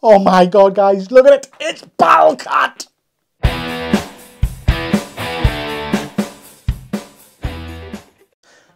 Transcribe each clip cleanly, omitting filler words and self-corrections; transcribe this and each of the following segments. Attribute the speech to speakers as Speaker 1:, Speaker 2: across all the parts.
Speaker 1: Oh my god, guys, look at it! It's Battle Cat!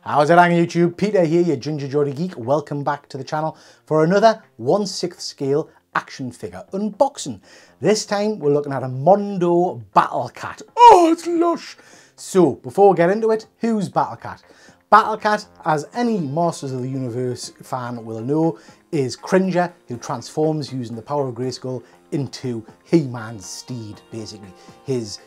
Speaker 1: How's it hanging, YouTube? Peter here, your Ginger Geordie Geek. Welcome back to the channel for another 1/6 scale action figure unboxing. This time we're looking at a Mondo Battle Cat. Oh, it's lush! So, before we get into it, who's Battle Cat? Battle Cat, as any Masters of the Universe fan will know, is Cringer, who transforms using the power of Grayskull into He-Man's steed, basically. His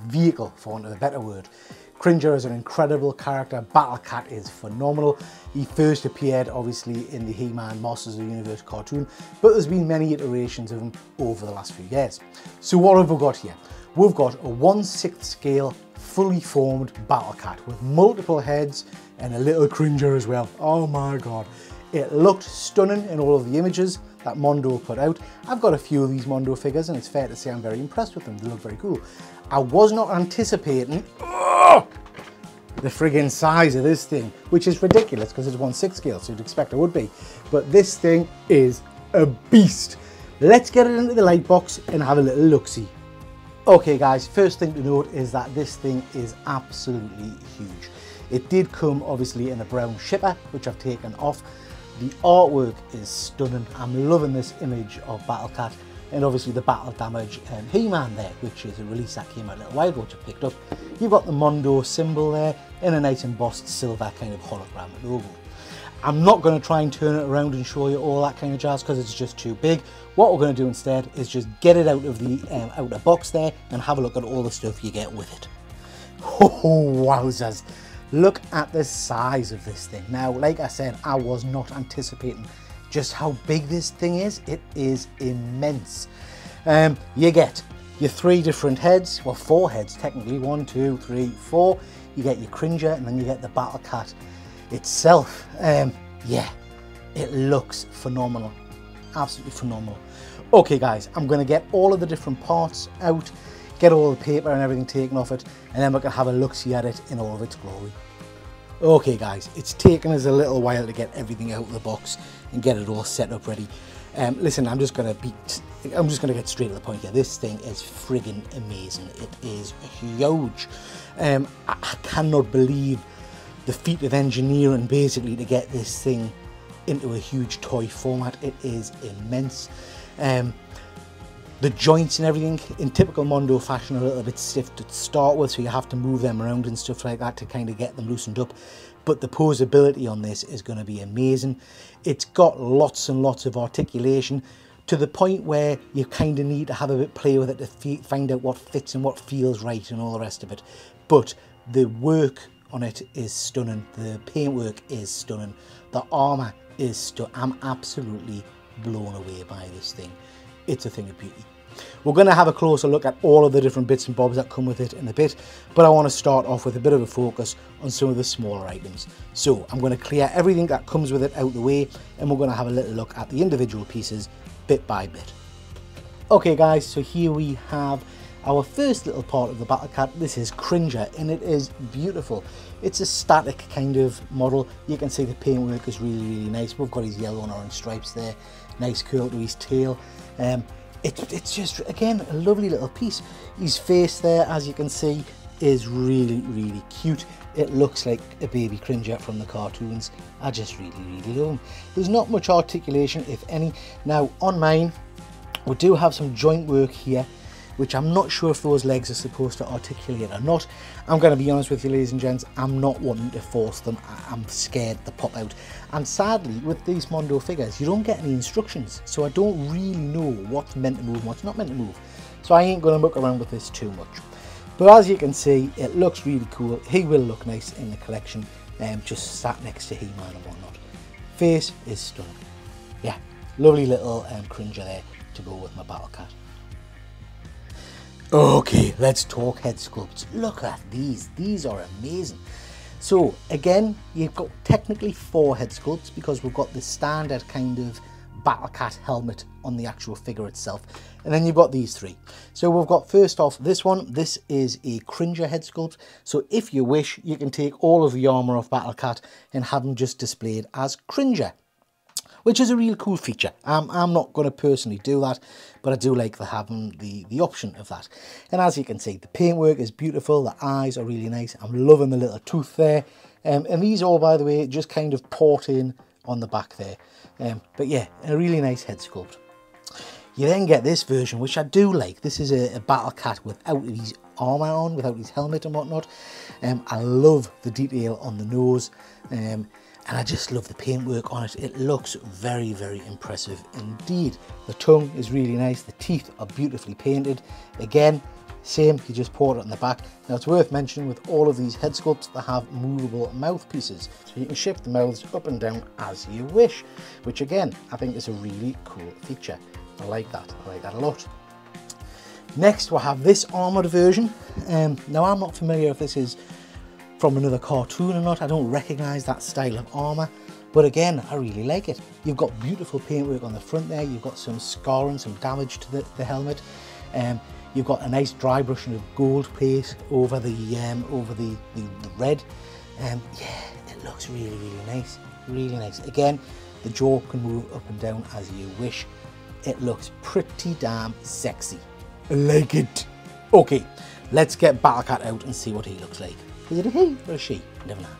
Speaker 1: vehicle, for want of a better word. Cringer is an incredible character. Battle Cat is phenomenal. He first appeared, obviously, in the He-Man Masters of the Universe cartoon, but there's been many iterations of him over the last few years. So what have we got here? We've got a 1/6 scale, fully formed Battle Cat with multiple heads and a little Cringer as well. Oh my god. It looked stunning in all of the images that Mondo put out. I've got a few of these Mondo figures and it's fair to say I'm very impressed with them. They look very cool. I was not anticipating the friggin' size of this thing, which is ridiculous because it's 1/6 scale, so you'd expect it would be. But this thing is a beast. Let's get it into the light box and have a little look-see. Okay guys, first thing to note is that this thing is absolutely huge. It did come obviously in a brown shipper, which I've taken off. The artwork is stunning. I'm loving this image of Battle Cat and obviously the Battle Damage He-Man there, which is a release that came out a little while ago, which I picked up. You've got the Mondo symbol there in a nice embossed silver kind of hologram logo. I'm not going to try and turn it around and show you all that kind of jazz because it's just too big. What we're going to do instead is just get it out of the outer box there and have a look at all the stuff you get with it. Oh, wowzers. Look at the size of this thing. Now, like I said, I was not anticipating just how big this thing is. It is immense. You get your 3 different heads, well 4 heads technically, 1, 2, 3, 4. You get your Cringer and then you get the Battle Cat itself. Yeah, it looks phenomenal, absolutely phenomenal. Okay guys, I'm going to get all of the different parts out, get all the paper and everything taken off it, and then we can have a look-see at it in all of its glory. Okay guys, it's taken us a little while to get everything out of the box and get it all set up ready. Listen, I'm just gonna get straight to the point here. This thing is friggin' amazing. It is huge. I cannot believe the feat of engineering basically to get this thing into a huge toy format. It is immense. The joints and everything, in typical Mondo fashion, are a little bit stiff to start with, so you have to move them around and stuff like that to kind of get them loosened up. But the posability on this is going to be amazing. It's got lots and lots of articulation to the point where you kind of need to have a bit play with it to find out what fits and what feels right and all the rest of it. But the work on it is stunning. The paintwork is stunning. The armour is stunning. I'm absolutely blown away by this thing. It's a thing of beauty. We're going to have a closer look at all of the different bits and bobs that come with it in a bit, but I want to start off with a bit of a focus on some of the smaller items. So I'm going to clear everything that comes with it out the way, and we're going to have a little look at the individual pieces bit by bit. Okay guys, so here we have our first little part of the Battle Cat. This is Cringer, and it is beautiful. It's a static kind of model. You can see the paintwork is really nice. We've got his yellow and orange stripes there, nice curl to his tail. It's just, again, a lovely little piece. His face there, as you can see, is really cute. It looks like a baby Cringer from the cartoons. I just really love him. There's not much articulation, if any. Now, on mine, we do have some joint work here, which I'm not sure if those legs are supposed to articulate or not. I'm going to be honest with you, ladies and gents, I'm not wanting to force them. I'm scared to pop out. And sadly, with these Mondo figures, you don't get any instructions, so I don't really know what's meant to move and what's not meant to move. So I ain't going to muck around with this too much. But as you can see, it looks really cool. He will look nice in the collection, just sat next to He-Man and whatnot. Face is stunning. Yeah, lovely little Cringer there to go with my Battle Cat. Okay, let's talk head sculpts. Look at these. These are amazing. So again, you've got technically 4 head sculpts because we've got the standard kind of Battle Cat helmet on the actual figure itself, and then you've got these 3. So we've got, first off, this one. This is a Cringer head sculpt. So if you wish, you can take all of the armor of Battle Cat and have them just displayed as Cringer. which is a real cool feature. I'm not going to personally do that, but I do like having the option of that. And as you can see, the paintwork is beautiful. The eyes are really nice. I'm loving the little tooth there. And these all, by the way, just kind of port in on the back there. But yeah, a really nice head sculpt. You then get this version, which I do like. This is a Battle Cat without his armour on, without his helmet and whatnot. I love the detail on the nose, and I just love the paintwork on it. It looks very, very impressive indeed. The tongue is really nice. The teeth are beautifully painted. Again, same, you just pour it on the back. Now it's worth mentioning with all of these head sculpts, they have movable mouthpieces. So you can shift the mouths up and down as you wish, which again, I think is a really cool feature. I like that a lot. Next we'll have this armoured version. Now I'm not familiar if this is from another cartoon or not. I don't recognise that style of armour, but again, I really like it. You've got beautiful paintwork on the front there. You've got some scarring, some damage to the helmet. You've got a nice dry brushing of gold paint over the red. Yeah, it looks really, really nice. Really nice. Again, the jaw can move up and down as you wish. It looks pretty damn sexy. I like it. Okay, let's get Battle Cat out and see what he looks like. Is it a he or a she? Never mind.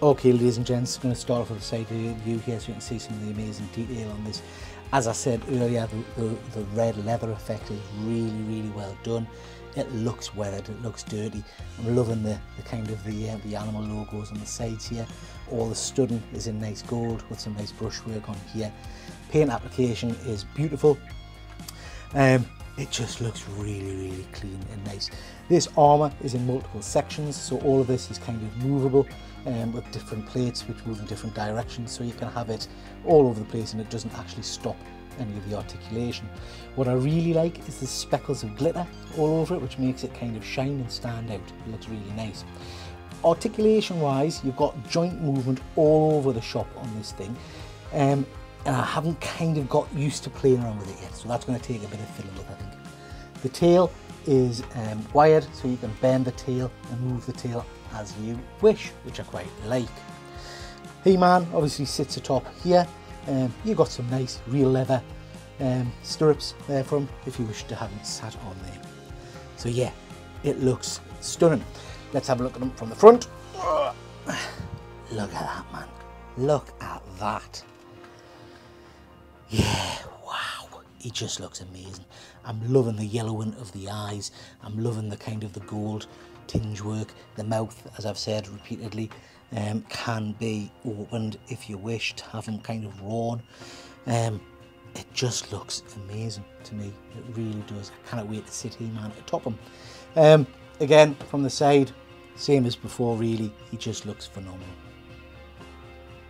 Speaker 1: Okay, ladies and gents, I'm going to start off with the side view here so you can see some of the amazing detail on this. As I said earlier, the red leather effect is really, really well done. It looks weathered, it looks dirty. I'm loving the kind of the animal logos on the sides here. All the studding is in nice gold with some nice brushwork on here. Paint application is beautiful. It just looks really, really clean and nice. This armour is in multiple sections, so all of this is kind of movable with different plates which move in different directions, so you can have it all over the place and it doesn't actually stop any of the articulation. What I really like is the speckles of glitter all over it, which makes it kind of shine and stand out. It looks really nice. Articulation wise, you've got joint movement all over the shop on this thing. And I haven't kind of got used to playing around with it yet, so that's going to take a bit of fiddling with, I think. The tail is wired, so you can bend the tail and move the tail as you wish, which I quite like. He-Man obviously sits atop here. You've got some nice real leather stirrups there for him if you wish to have him sat on there. So yeah, it looks stunning. Let's have a look at him from the front. Look at that, man. Look at that. Yeah, wow, he just looks amazing. I'm loving the yellowing of the eyes. I'm loving the kind of the gold tinge work. The mouth, as I've said repeatedly, can be opened if you wish to have him kind of worn. It just looks amazing to me. It really does. I cannot wait to sit He-Man atop him. Again, from the side, same as before really, he just looks phenomenal.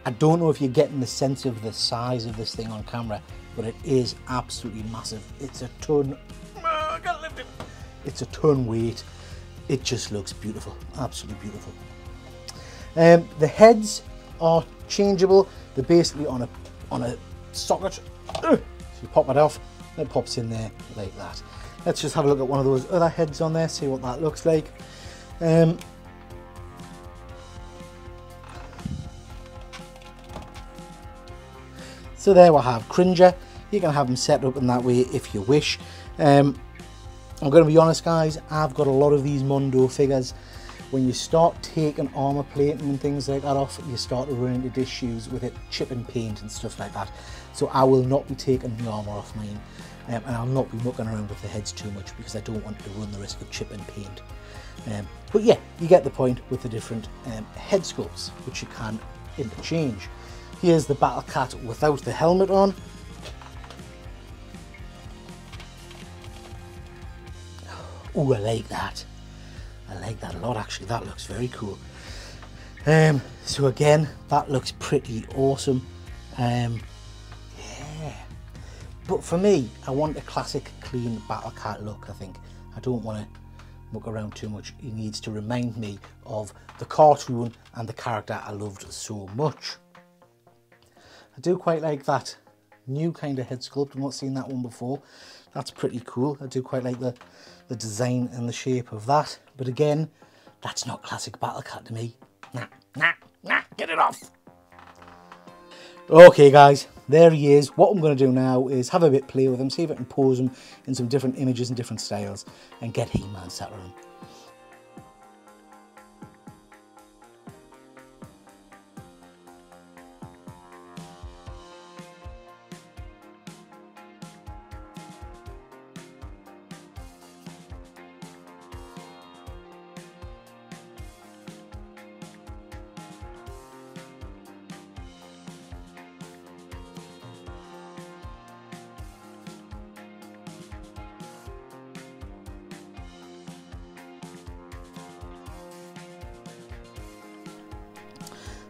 Speaker 1: I don't know if you're getting the sense of the size of this thing on camera, but it is absolutely massive. It's a ton. I can't lift it. It's a ton weight. It just looks beautiful, absolutely beautiful. The heads are changeable. They're basically on a socket. So you pop it off, and it pops in there like that. Let's just have a look at one of those other heads on there, see what that looks like. So there we'll have Cringer. You can have them set up in that way if you wish. I'm going to be honest guys, I've got a lot of these Mondo figures. When you start taking armour plating and things like that off, you start to run into issues with it chipping paint and stuff like that. So I will not be taking the armour off mine, and I'll not be mucking around with the heads too much because I don't want to run the risk of chipping paint. But yeah, you get the point with the different head sculpts, which you can interchange. Here's the Battle Cat without the helmet on. Oh, I like that. I like that a lot actually. That looks very cool. So again, that looks pretty awesome. Yeah. But for me, I want a classic clean Battle Cat look, I think. I don't want to muck around too much. He needs to remind me of the cartoon and the character I loved so much. I do quite like that new kind of head sculpt. I've not seen that one before. That's pretty cool. I do quite like the design and the shape of that. But again, that's not classic Battle Cat to me. Nah, get it off. Okay guys, there he is. What I'm going to do now is have a bit play with him, see if I can pose him in some different images and different styles and get He-Man sat on him.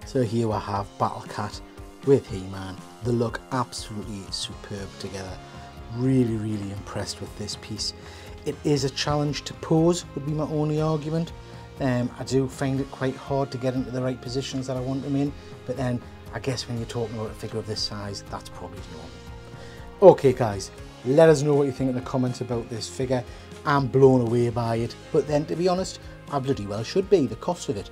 Speaker 1: So here I have Battle Cat with He-Man. They look absolutely superb together. Really, really impressed with this piece. It is a challenge to pose, would be my only argument. I do find it quite hard to get into the right positions that I want them in, but then I guess when you're talking about a figure of this size, that's probably normal. Okay guys, let us know what you think in the comments about this figure. I'm blown away by it, but then to be honest, I bloody well should be, the cost of it.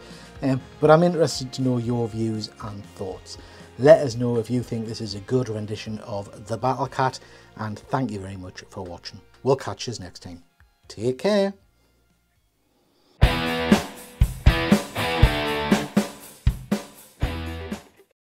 Speaker 1: But I'm interested to know your views and thoughts. Let us know if you think this is a good rendition of the Battle Cat, and thank you very much for watching. We'll catch you next time. Take care.